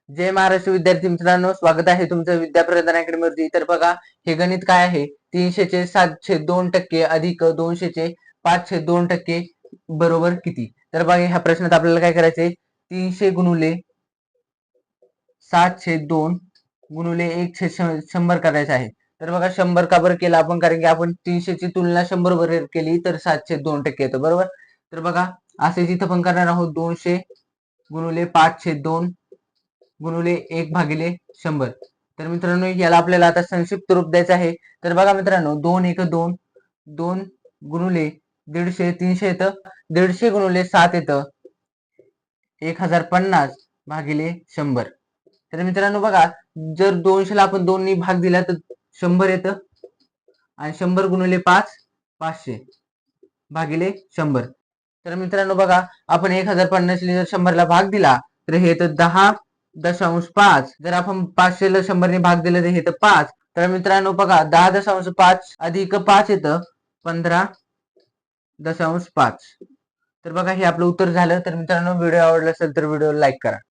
जय महाराष्ट्र विद्यार्थी मित्रांनो, स्वागत आहे तुमचं विद्याप्रदान अकॅडमीवरती। तर बघा, हे गणित काय आहे? 300 चे 7/2% अधिक 200 चे 5/2% बरोबर किती? तर बघा, ह्या प्रश्नात आपल्याला काय करायचंय? 300 गुणुले 7/2 गुणुले 1/100 करायचं आहे। तर बघा, 100 का बरं केलं आपण? कारण की आपण 300 ची तुलना 100 बरोबर केली तर 7/2% येतं, बरोबर? तर बघा, असे जिथं पण करणार आहोत 200 गुणुले 5/2 गुणुले 1/100। तर मित्रांनो, याला आपल्याला आता संक्षिप्त रूप द्यायचं आहे। तर बघा मित्रांनो, 2 1 2 2 गुणुले 150 300 येतं, 150 गुणुले 7 येतं 1050 भागिले 100। तर मित्रांनो बघा, जर 200 ला आपण 2 ने भाग दिला तर 100 येतं, आणि 100 गुणुले 5 500 भागिले 100। तर मित्रांनो बघा, आपण 1050 ला जर 100 ला भाग दिला तर हे येतं 10.5। जर आपण 500 ला 100 ने भाग दिला तर हे येतं 5। तर मित्रांनो बघा, 10.5 अधिक 5 येतं 15.5। तर बघा, हे आपलं उत्तर झालं। तर मित्रांनो, व्हिडिओ आवडला असेल तर व्हिडिओ लाईक करा।